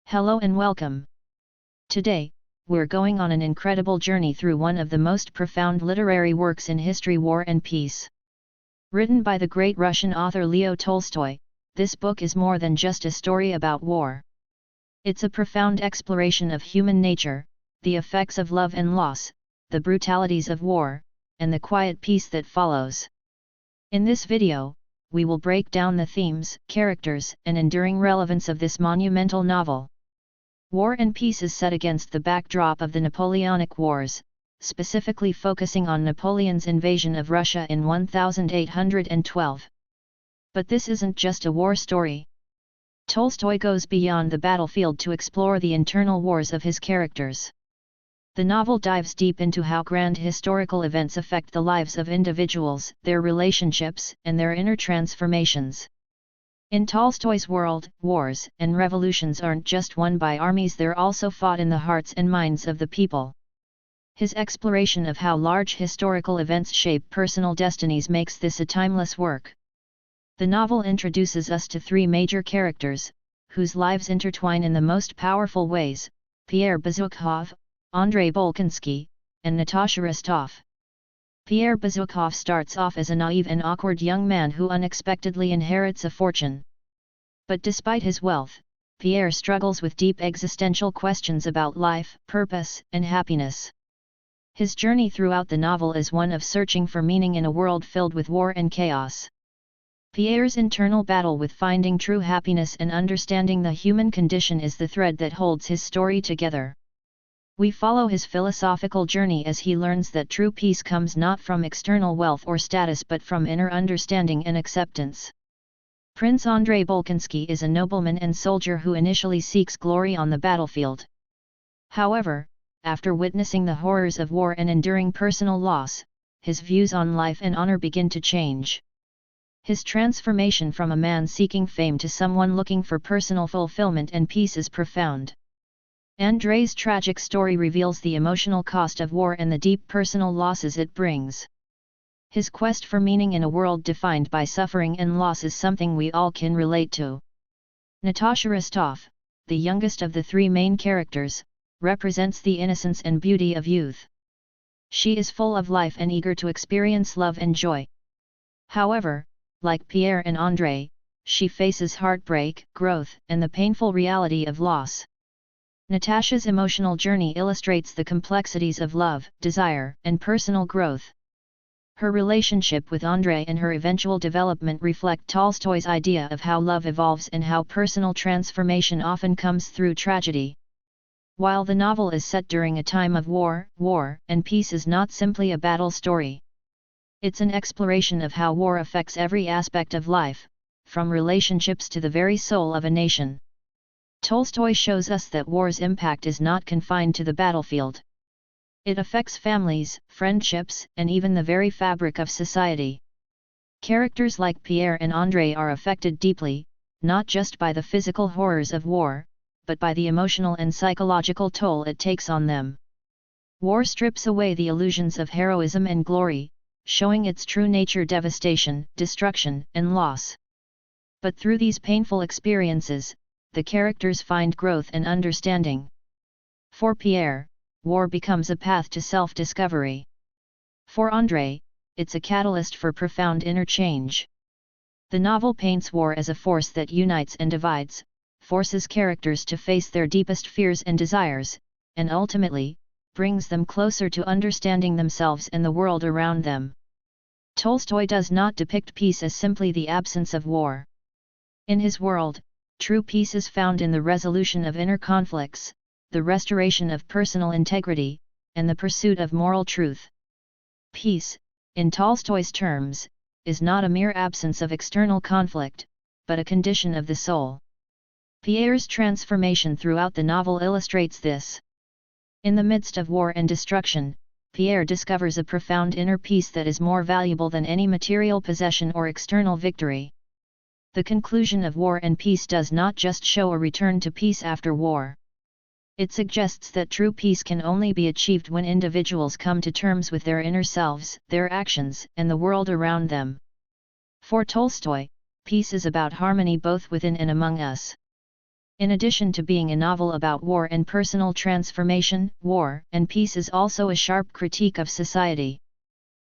Hello and welcome. Today, we're going on an incredible journey through one of the most profound literary works in history, War and Peace. Written by the great Russian author Leo Tolstoy, this book is more than just a story about war. It's a profound exploration of human nature, the effects of love and loss, the brutalities of war, and the quiet peace that follows. In this video, we will break down the themes, characters, and enduring relevance of this monumental novel. War and Peace is set against the backdrop of the Napoleonic Wars, specifically focusing on Napoleon's invasion of Russia in 1812. But this isn't just a war story. Tolstoy goes beyond the battlefield to explore the internal wars of his characters. The novel dives deep into how grand historical events affect the lives of individuals, their relationships, and their inner transformations. In Tolstoy's world, wars and revolutions aren't just won by armies, they're also fought in the hearts and minds of the people. His exploration of how large historical events shape personal destinies makes this a timeless work. The novel introduces us to three major characters, whose lives intertwine in the most powerful ways: Pierre Bezukhov, Andrei Bolkonsky, and Natasha Rostova. Pierre Bezukhov starts off as a naive and awkward young man who unexpectedly inherits a fortune. But despite his wealth, Pierre struggles with deep existential questions about life, purpose, and happiness. His journey throughout the novel is one of searching for meaning in a world filled with war and chaos. Pierre's internal battle with finding true happiness and understanding the human condition is the thread that holds his story together. We follow his philosophical journey as he learns that true peace comes not from external wealth or status but from inner understanding and acceptance. Prince Andrei Bolkonsky is a nobleman and soldier who initially seeks glory on the battlefield. However, after witnessing the horrors of war and enduring personal loss, his views on life and honor begin to change. His transformation from a man seeking fame to someone looking for personal fulfillment and peace is profound. Andrei's tragic story reveals the emotional cost of war and the deep personal losses it brings. His quest for meaning in a world defined by suffering and loss is something we all can relate to. Natasha Rostova, the youngest of the three main characters, represents the innocence and beauty of youth. She is full of life and eager to experience love and joy. However, like Pierre and Andrei, she faces heartbreak, growth, and the painful reality of loss. Natasha's emotional journey illustrates the complexities of love, desire, and personal growth. Her relationship with Andrei and her eventual development reflect Tolstoy's idea of how love evolves and how personal transformation often comes through tragedy. While the novel is set during a time of war and peace is not simply a battle story. It's an exploration of how war affects every aspect of life, from relationships to the very soul of a nation. Tolstoy shows us that war's impact is not confined to the battlefield. It affects families, friendships, and even the very fabric of society. Characters like Pierre and Andrei are affected deeply, not just by the physical horrors of war, but by the emotional and psychological toll it takes on them. War strips away the illusions of heroism and glory, showing its true nature: devastation, destruction, and loss. But through these painful experiences, the characters find growth and understanding. For Pierre, war becomes a path to self-discovery. For Andrei, it's a catalyst for profound inner change. The novel paints war as a force that unites and divides, forces characters to face their deepest fears and desires, and ultimately, brings them closer to understanding themselves and the world around them. Tolstoy does not depict peace as simply the absence of war. In his world, true peace is found in the resolution of inner conflicts, the restoration of personal integrity, and the pursuit of moral truth. Peace, in Tolstoy's terms, is not a mere absence of external conflict, but a condition of the soul. Pierre's transformation throughout the novel illustrates this. In the midst of war and destruction, Pierre discovers a profound inner peace that is more valuable than any material possession or external victory. The conclusion of War and Peace does not just show a return to peace after war. It suggests that true peace can only be achieved when individuals come to terms with their inner selves, their actions, and the world around them. For Tolstoy, peace is about harmony both within and among us. In addition to being a novel about war and personal transformation, War and Peace is also a sharp critique of society.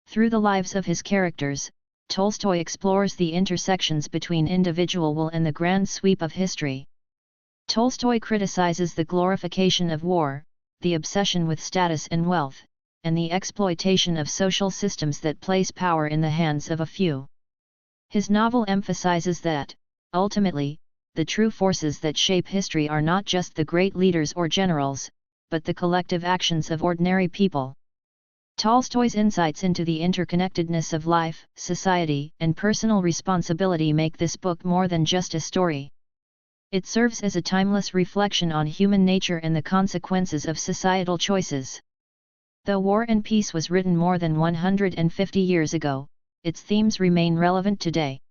Through the lives of his characters, Tolstoy explores the intersections between individual will and the grand sweep of history. Tolstoy criticizes the glorification of war, the obsession with status and wealth, and the exploitation of social systems that place power in the hands of a few. His novel emphasizes that, ultimately, the true forces that shape history are not just the great leaders or generals, but the collective actions of ordinary people. Tolstoy's insights into the interconnectedness of life, society, and personal responsibility make this book more than just a story. It serves as a timeless reflection on human nature and the consequences of societal choices. Though War and Peace was written more than 150 years ago, its themes remain relevant today.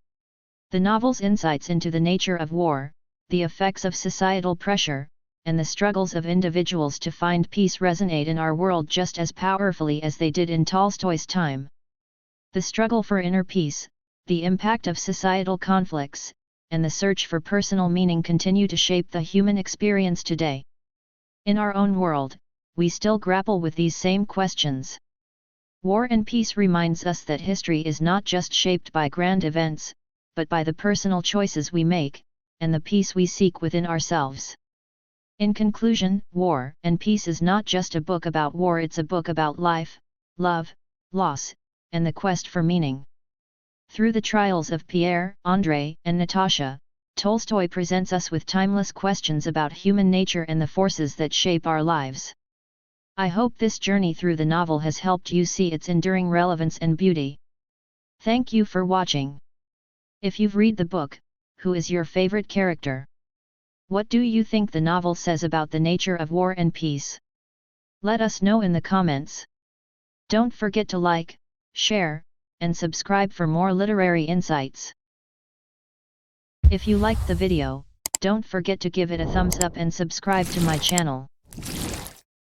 The novel's insights into the nature of war, the effects of societal pressure, and the struggles of individuals to find peace resonate in our world just as powerfully as they did in Tolstoy's time. The struggle for inner peace, the impact of societal conflicts, and the search for personal meaning continue to shape the human experience today. In our own world, we still grapple with these same questions. War and Peace reminds us that history is not just shaped by grand events, but by the personal choices we make, and the peace we seek within ourselves. In conclusion, War and Peace is not just a book about war, it's a book about life, love, loss, and the quest for meaning. Through the trials of Pierre, Andrei, and Natasha, Tolstoy presents us with timeless questions about human nature and the forces that shape our lives. I hope this journey through the novel has helped you see its enduring relevance and beauty. Thank you for watching. If you've read the book, who is your favorite character? What do you think the novel says about the nature of war and peace? Let us know in the comments. Don't forget to like, share, and subscribe for more literary insights. If you liked the video, don't forget to give it a thumbs up and subscribe to my channel.